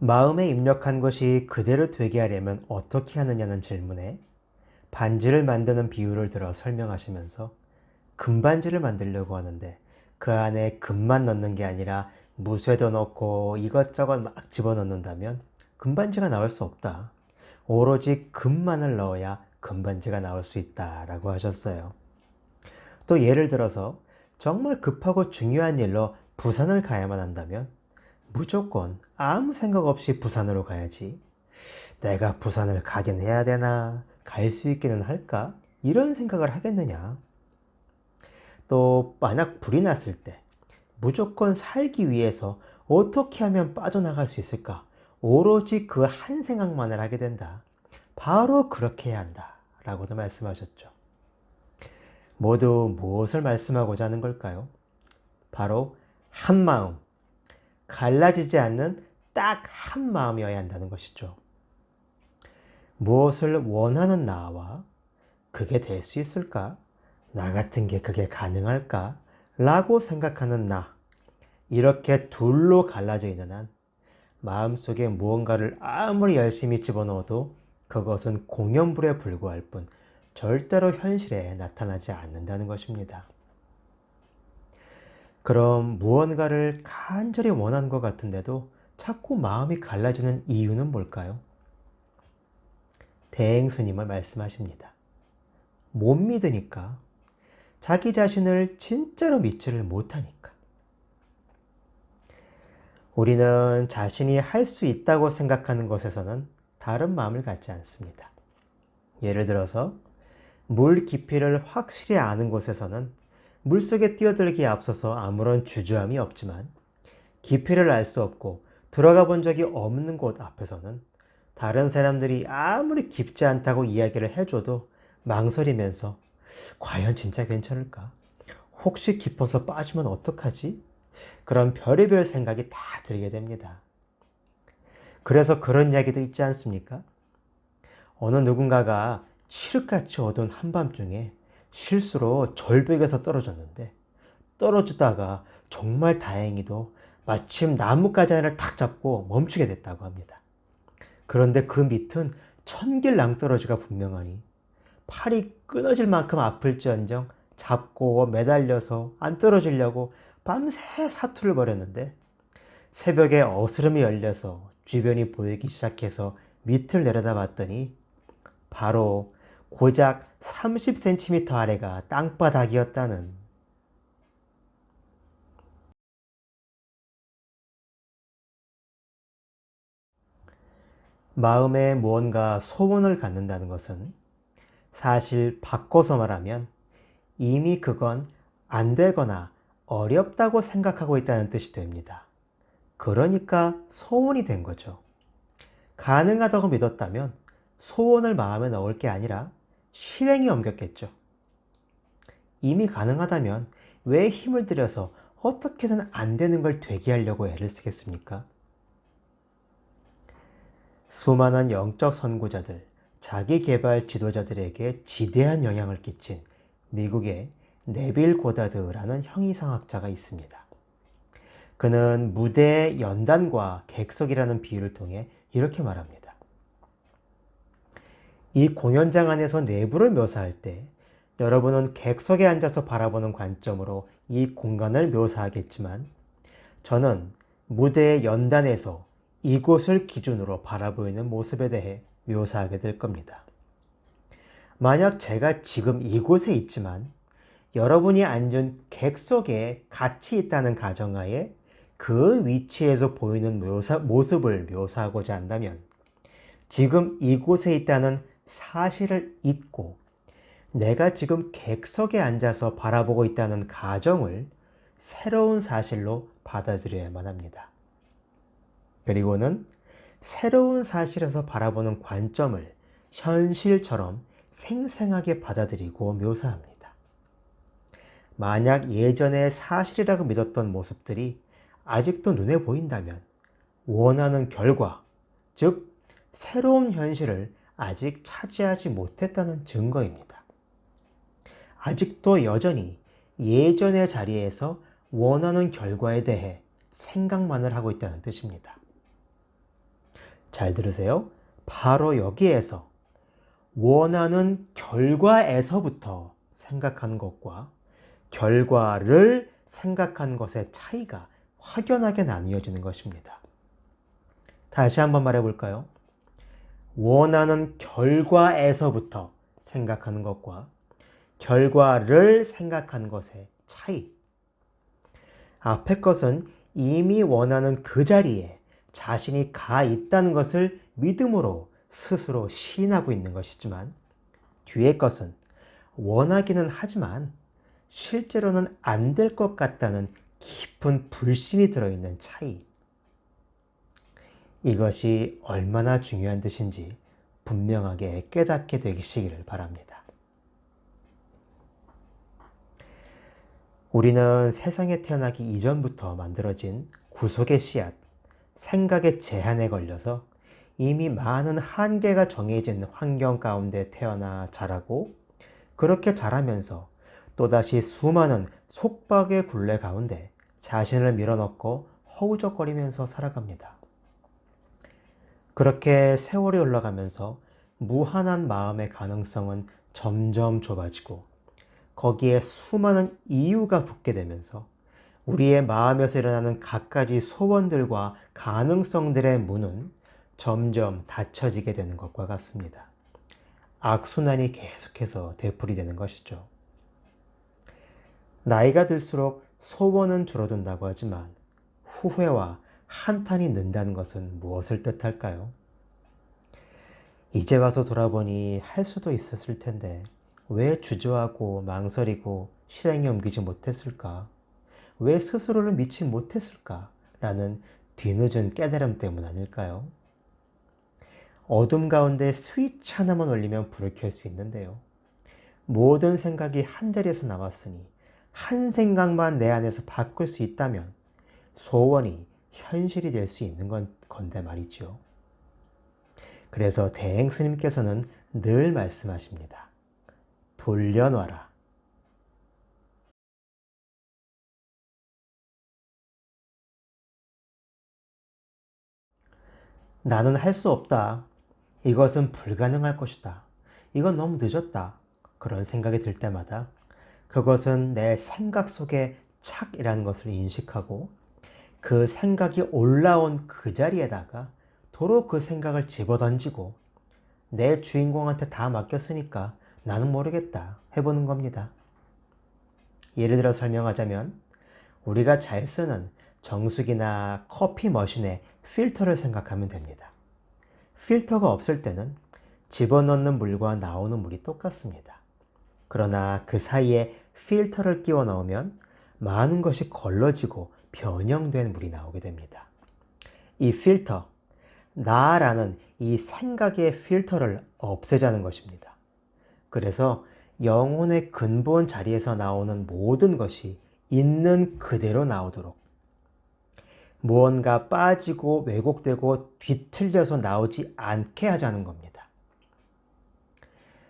마음에 입력한 것이 그대로 되게 하려면 어떻게 하느냐는 질문에 반지를 만드는 비유를 들어 설명하시면서 금반지를 만들려고 하는데 그 안에 금만 넣는 게 아니라 무쇠도 넣고 이것저것 막 집어넣는다면 금반지가 나올 수 없다. 오로지 금만을 넣어야 금반지가 나올 수 있다라고 하셨어요. 또 예를 들어서 정말 급하고 중요한 일로 부산을 가야만 한다면 무조건 아무 생각 없이 부산으로 가야지. 내가 부산을 가긴 해야 되나? 갈 수 있기는 할까? 이런 생각을 하겠느냐? 또 만약 불이 났을 때 무조건 살기 위해서 어떻게 하면 빠져나갈 수 있을까? 오로지 그 한 생각만을 하게 된다. 바로 그렇게 해야 한다. 라고도 말씀하셨죠. 모두 무엇을 말씀하고자 하는 걸까요? 바로 한 마음, 갈라지지 않는 딱 한 마음이어야 한다는 것이죠. 무엇을 원하는 나와 그게 될 수 있을까? 나 같은 게 그게 가능할까? 라고 생각하는 나. 이렇게 둘로 갈라져 있는 한 마음속에 무언가를 아무리 열심히 집어넣어도 그것은 공연불에 불과할 뿐 절대로 현실에 나타나지 않는다는 것입니다. 그럼 무언가를 간절히 원하는 것 같은데도 자꾸 마음이 갈라지는 이유는 뭘까요? 대행스님은 말씀하십니다. 못 믿으니까. 자기 자신을 진짜로 믿지를 못하니까. 우리는 자신이 할 수 있다고 생각하는 것에서는 다른 마음을 갖지 않습니다. 예를 들어서 물 깊이를 확실히 아는 곳에서는 물속에 뛰어들기에 앞서서 아무런 주저함이 없지만 깊이를 알 수 없고 들어가 본 적이 없는 곳 앞에서는 다른 사람들이 아무리 깊지 않다고 이야기를 해줘도 망설이면서 과연 진짜 괜찮을까? 혹시 깊어서 빠지면 어떡하지? 그런 별의별 생각이 다 들게 됩니다. 그래서 그런 이야기도 있지 않습니까? 어느 누군가가 칠흑같이 어두운 한밤중에 실수로 절벽에서 떨어졌는데 떨어지다가 정말 다행히도 마침 나뭇가지 하나를 탁 잡고 멈추게 됐다고 합니다. 그런데 그 밑은 천길 낭떠러지가 분명하니 팔이 끊어질 만큼 아플지언정 잡고 매달려서 안 떨어지려고 밤새 사투를 벌였는데 새벽에 어스름이 열려서 주변이 보이기 시작해서 밑을 내려다 봤더니 바로 고작 30cm 아래가 땅바닥이었다는. 마음에 무언가 소원을 갖는다는 것은 사실 바꿔서 말하면 이미 그건 안 되거나 어렵다고 생각하고 있다는 뜻이 됩니다. 그러니까 소원이 된 거죠. 가능하다고 믿었다면 소원을 마음에 넣을 게 아니라 실행에 옮겼겠죠. 이미 가능하다면 왜 힘을 들여서 어떻게든 안 되는 걸 되게 하려고 애를 쓰겠습니까? 수많은 영적 선구자들, 자기 개발 지도자들에게 지대한 영향을 끼친 미국의 네빌 고다드라는 형이상학자가 있습니다. 그는 무대의 연단과 객석이라는 비유를 통해 이렇게 말합니다. 이 공연장 안에서 내부를 묘사할 때 여러분은 객석에 앉아서 바라보는 관점으로 이 공간을 묘사하겠지만 저는 무대의 연단에서 이곳을 기준으로 바라보이는 모습에 대해 묘사하게 될 겁니다. 만약 제가 지금 이곳에 있지만 여러분이 앉은 객석에 같이 있다는 가정하에 그 위치에서 보이는 모습을 묘사하고자 한다면 지금 이곳에 있다는 사실을 잊고 내가 지금 객석에 앉아서 바라보고 있다는 가정을 새로운 사실로 받아들여야만 합니다. 그리고는 새로운 사실에서 바라보는 관점을 현실처럼 생생하게 받아들이고 묘사합니다. 만약 예전에 사실이라고 믿었던 모습들이 아직도 눈에 보인다면 원하는 결과, 즉 새로운 현실을 아직 차지하지 못했다는 증거입니다. 아직도 여전히 예전의 자리에서 원하는 결과에 대해 생각만을 하고 있다는 뜻입니다. 잘 들으세요. 바로 여기에서 원하는 결과에서부터 생각하는 것과 결과를 생각하는 것의 차이가 확연하게 나뉘어지는 것입니다. 다시 한번 말해볼까요? 원하는 결과에서부터 생각하는 것과 결과를 생각하는 것의 차이. 앞의 것은 이미 원하는 그 자리에 자신이 가 있다는 것을 믿음으로 스스로 시인하고 있는 것이지만, 뒤의 것은 원하기는 하지만 실제로는 안 될 것 같다는 깊은 불신이 들어있는 차이. 이것이 얼마나 중요한 뜻인지 분명하게 깨닫게 되시기를 바랍니다. 우리는 세상에 태어나기 이전부터 만들어진 구속의 씨앗, 생각의 제한에 걸려서 이미 많은 한계가 정해진 환경 가운데 태어나 자라고, 그렇게 자라면서 또다시 수많은 속박의 굴레 가운데 자신을 밀어넣고 허우적거리면서 살아갑니다. 그렇게 세월이 흘러가면서 무한한 마음의 가능성은 점점 좁아지고, 거기에 수많은 이유가 붙게 되면서 우리의 마음에서 일어나는 갖가지 소원들과 가능성들의 문은 점점 닫혀지게 되는 것과 같습니다. 악순환이 계속해서 되풀이되는 것이죠. 나이가 들수록 소원은 줄어든다고 하지만 후회와 한탄이 는다는 것은 무엇을 뜻할까요? 이제 와서 돌아보니 할 수도 있었을 텐데 왜 주저하고 망설이고 실행에 옮기지 못했을까? 왜 스스로를 믿지 못했을까? 라는 뒤늦은 깨달음 때문 아닐까요? 어둠 가운데 스위치 하나만 올리면 불을 켤 수 있는데요. 모든 생각이 한자리에서 나왔으니 한 생각만 내 안에서 바꿀 수 있다면 소원이 현실이 될 수 있는 건데 말이죠. 그래서 대행 스님께서는 늘 말씀하십니다. 돌려놔라. 나는 할 수 없다. 이것은 불가능할 것이다. 이건 너무 늦었다. 그런 생각이 들 때마다 그것은 내 생각 속의 착이라는 것을 인식하고, 그 생각이 올라온 그 자리에다가 도로 그 생각을 집어던지고 내 주인공한테 다 맡겼으니까 나는 모르겠다 해보는 겁니다. 예를 들어 설명하자면 우리가 잘 쓰는 정수기나 커피 머신의 필터를 생각하면 됩니다. 필터가 없을 때는 집어넣는 물과 나오는 물이 똑같습니다. 그러나 그 사이에 필터를 끼워 넣으면 많은 것이 걸러지고 변형된 물이 나오게 됩니다. 이 필터, 나라는 이 생각의 필터를 없애자는 것입니다. 그래서 영혼의 근본 자리에서 나오는 모든 것이 있는 그대로 나오도록, 무언가 빠지고 왜곡되고 뒤틀려서 나오지 않게 하자는 겁니다.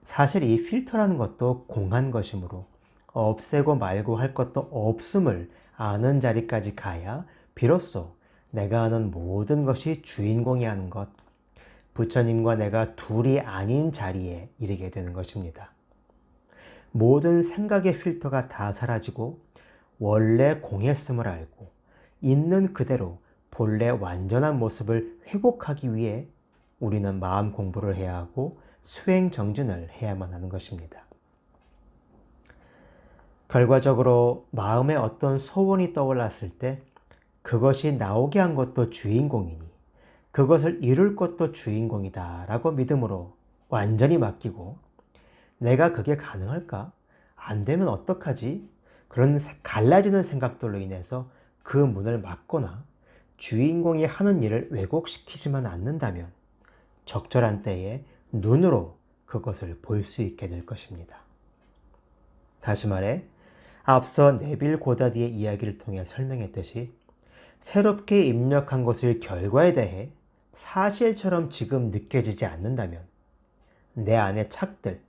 사실 이 필터라는 것도 공한 것이므로 없애고 말고 할 것도 없음을 아는 자리까지 가야 비로소 내가 아는 모든 것이 주인공이 하는 것, 부처님과 내가 둘이 아닌 자리에 이르게 되는 것입니다. 모든 생각의 필터가 다 사라지고 원래 공했음을 알고 있는 그대로 본래 완전한 모습을 회복하기 위해 우리는 마음 공부를 해야 하고 수행 정진을 해야만 하는 것입니다. 결과적으로 마음에 어떤 소원이 떠올랐을 때 그것이 나오게 한 것도 주인공이니 그것을 이룰 것도 주인공이다 라고 믿음으로 완전히 맡기고, 내가 그게 가능할까? 안 되면 어떡하지? 그런 갈라지는 생각들로 인해서 그 문을 막거나 주인공이 하는 일을 왜곡시키지만 않는다면 적절한 때에 눈으로 그것을 볼 수 있게 될 것입니다. 다시 말해, 앞서 네빌 고다디의 이야기를 통해 설명했듯이 새롭게 입력한 것을 결과에 대해 사실처럼 지금 느껴지지 않는다면 내 안의 착들,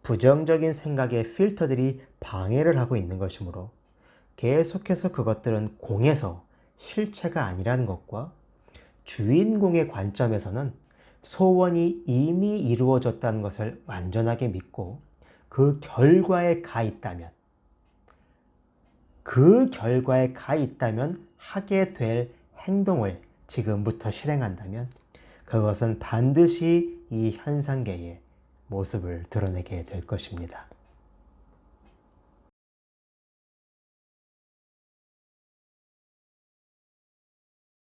부정적인 생각의 필터들이 방해를 하고 있는 것이므로 계속해서 그것들은 공에서 실체가 아니라는 것과 주인공의 관점에서는 소원이 이미 이루어졌다는 것을 완전하게 믿고 그 결과에 가 있다면 하게 될 행동을 지금부터 실행한다면 그것은 반드시 이 현상계의 모습을 드러내게 될 것입니다.